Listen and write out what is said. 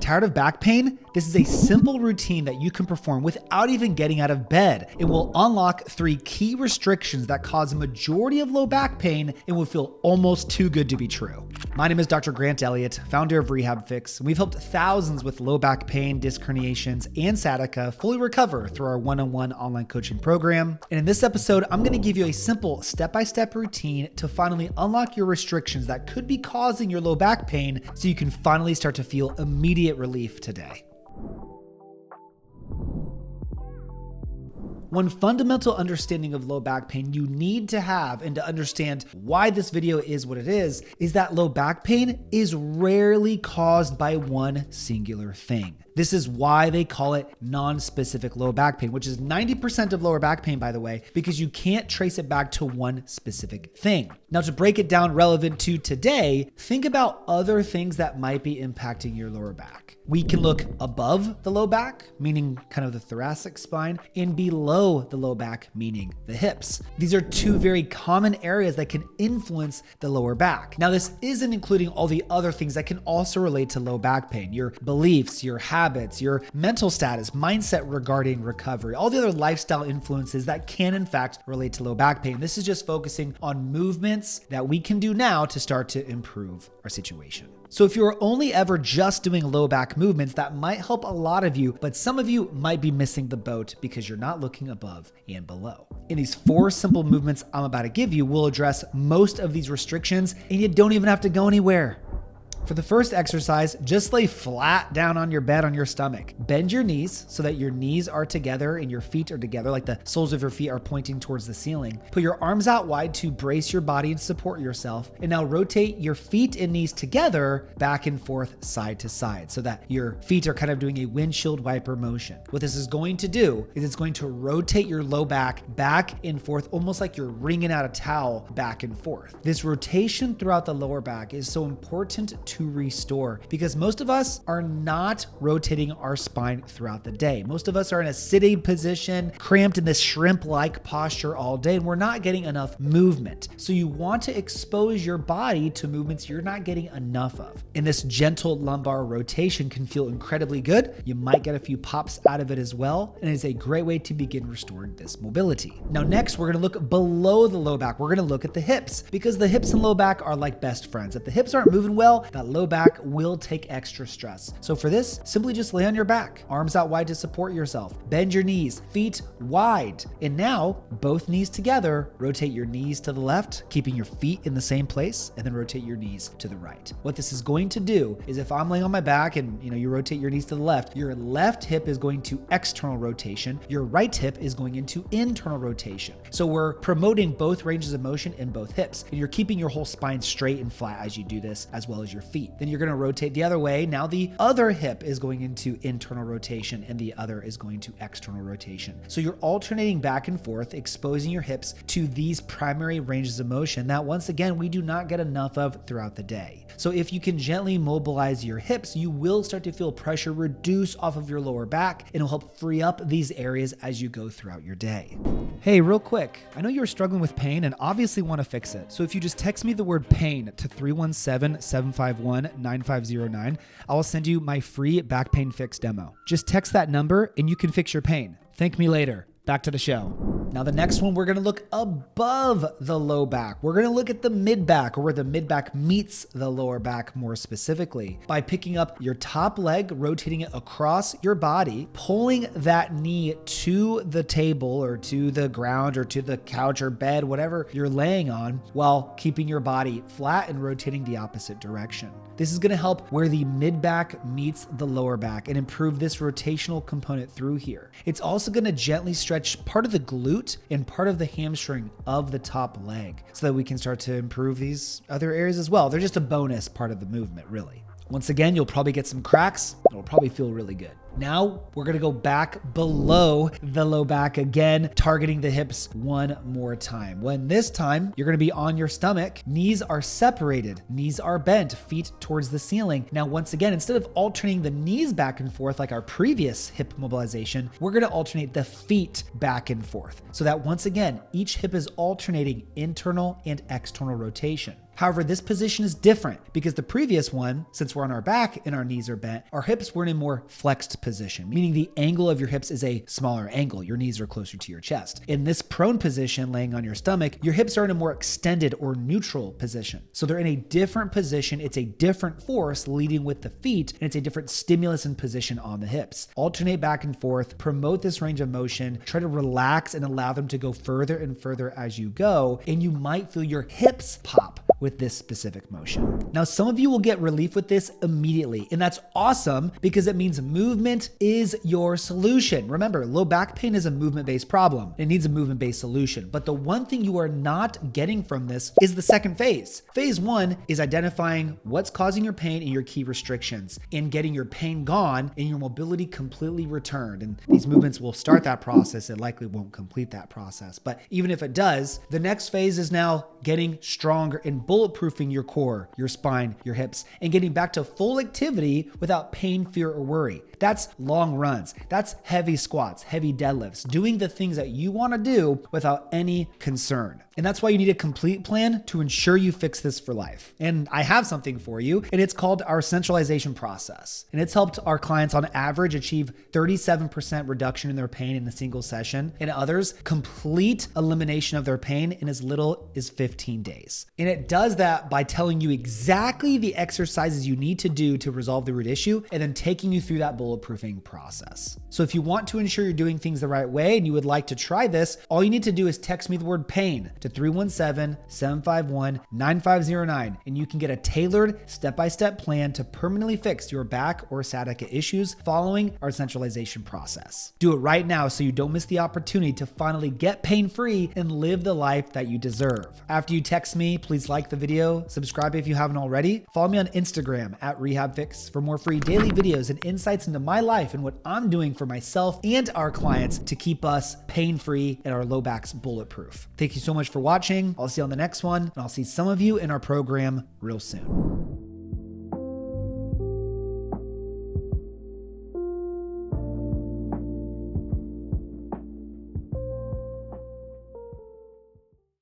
Tired of back pain? This is a simple routine that you can perform without even getting out of bed. It will unlock 3 key restrictions that cause a majority of low back pain and will feel almost too good to be true. My name is Dr. Grant Elliott, founder of RehabFix, and we've helped thousands with low back pain, disc herniations, and sciatica fully recover through our one-on-one online coaching program. And in this episode, I'm going to give you a simple step-by-step routine to finally unlock your restrictions that could be causing your low back pain so you can finally start to feel immediate relief today. One fundamental understanding of low back pain you need to have, and to understand why this video is what it is that low back pain is rarely caused by one singular thing. This is why they call it non-specific low back pain, which is 90% of lower back pain, by the way, because you can't trace it back to one specific thing. Now, to break it down relevant to today, think about other things that might be impacting your lower back. We can look above the low back, meaning kind of the thoracic spine, and below the low back, meaning the hips. These are 2 very common areas that can influence the lower back. Now, this isn't including all the other things that can also relate to low back pain, your beliefs, your habits, your mental status, mindset regarding recovery, all the other lifestyle influences that can in fact relate to low back pain. This is just focusing on movements that we can do now to start to improve our situation. So if you're only ever just doing low back movements, that might help a lot of you, but some of you might be missing the boat because you're not looking above and below. In these 4 simple movements I'm about to give you, we'll address most of these restrictions, and you don't even have to go anywhere. For the first exercise, just lay flat down on your bed on your stomach. Bend your knees so that your knees are together and your feet are together, like the soles of your feet are pointing towards the ceiling. Put your arms out wide to brace your body and support yourself. And now rotate your feet and knees together back and forth, side to side, so that your feet are kind of doing a windshield wiper motion. What this is going to do is it's going to rotate your low back and forth, almost like you're wringing out a towel back and forth. This rotation throughout the lower back is so important to restore, because most of us are not rotating our spine throughout the day. Most of us are in a sitting position, cramped in this shrimp-like posture all day, and we're not getting enough movement. So you want to expose your body to movements you're not getting enough of. And this gentle lumbar rotation can feel incredibly good. You might get a few pops out of it as well, and it's a great way to begin restoring this mobility. Now next, we're going to look below the low back. We're going to look at the hips, because the hips and low back are like best friends. If the hips aren't moving well, that low back will take extra stress. So for this, simply just lay on your back, arms out wide to support yourself, bend your knees, feet wide. And now both knees together, rotate your knees to the left, keeping your feet in the same place, and then rotate your knees to the right. What this is going to do is, if I'm laying on my back and you rotate your knees to the left, your left hip is going to external rotation, your right hip is going into internal rotation. So we're promoting both ranges of motion in both hips, and you're keeping your whole spine straight and flat as you do this, as well as your feet. Then you're going to rotate the other way. Now the other hip is going into internal rotation and the other is going to external rotation. So you're alternating back and forth, exposing your hips to these primary ranges of motion that, once again, we do not get enough of throughout the day. So if you can gently mobilize your hips, you will start to feel pressure reduce off of your lower back, and it'll help free up these areas as you go throughout your day. Hey, real quick, I know you're struggling with pain and obviously want to fix it. So if you just text me the word pain to 317-751-9509, I will send you my free back pain fix demo. Just text that number and you can fix your pain. Thank me later. Back to the show. Now the next one, we're going to look above the low back. We're going to look at the mid back, or where the mid back meets the lower back more specifically, by picking up your top leg, rotating it across your body, pulling that knee to the table or to the ground or to the couch or bed, whatever you're laying on, while keeping your body flat and rotating the opposite direction. This is going to help where the mid back meets the lower back and improve this rotational component through here. It's also going to gently stretch part of the glute and part of the hamstring of the top leg so that we can start to improve these other areas as well. They're just a bonus part of the movement, really. Once again, you'll probably get some cracks. It'll probably feel really good. Now we're going to go back below the low back again, targeting the hips one more time. When this time you're going to be on your stomach, knees are separated, knees are bent, feet towards the ceiling. Now, once again, instead of alternating the knees back and forth like our previous hip mobilization, we're going to alternate the feet back and forth so that once again, each hip is alternating internal and external rotation. However, this position is different because the previous one, since we're on our back and our knees are bent, our hips were in a more flexed position, meaning the angle of your hips is a smaller angle. Your knees are closer to your chest. In this prone position, laying on your stomach, your hips are in a more extended or neutral position. So they're in a different position. It's a different force leading with the feet, and it's a different stimulus and position on the hips. Alternate back and forth, promote this range of motion, try to relax and allow them to go further and further as you go, and you might feel your hips pop with this specific motion. Now, some of you will get relief with this immediately, and that's awesome because it means movement is your solution. Remember, low back pain is a movement-based problem. It needs a movement-based solution. But the one thing you are not getting from this is the second phase. Phase one is identifying what's causing your pain and your key restrictions and getting your pain gone and your mobility completely returned. And these movements will start that process. It likely won't complete that process. But even if it does, the next phase is now getting stronger and bulletproofing your core, your spine, your hips, and getting back to full activity without pain, fear, or worry. That's long runs. That's heavy squats, heavy deadlifts, doing the things that you want to do without any concern. And that's why you need a complete plan to ensure you fix this for life. And I have something for you, and it's called our centralization process. And it's helped our clients on average achieve 37% reduction in their pain in a single session, and others complete elimination of their pain in as little as 15 days. And it does that by telling you exactly the exercises you need to do to resolve the root issue, and then taking you through that bulletproofing process. So if you want to ensure you're doing things the right way and you would like to try this, all you need to do is text me the word pain to 317-751-9509, and you can get a tailored step-by-step plan to permanently fix your back or sciatica issues following our centralization process. Do it right now so you don't miss the opportunity to finally get pain-free and live the life that you deserve. After you text me, please like the video, subscribe if you haven't already, follow me on Instagram at RehabFix for more free daily videos and insights into my life and what I'm doing for myself and our clients to keep us pain-free and our low backs bulletproof. Thank you so much for watching. I'll see you on the next one, and I'll see some of you in our program real soon.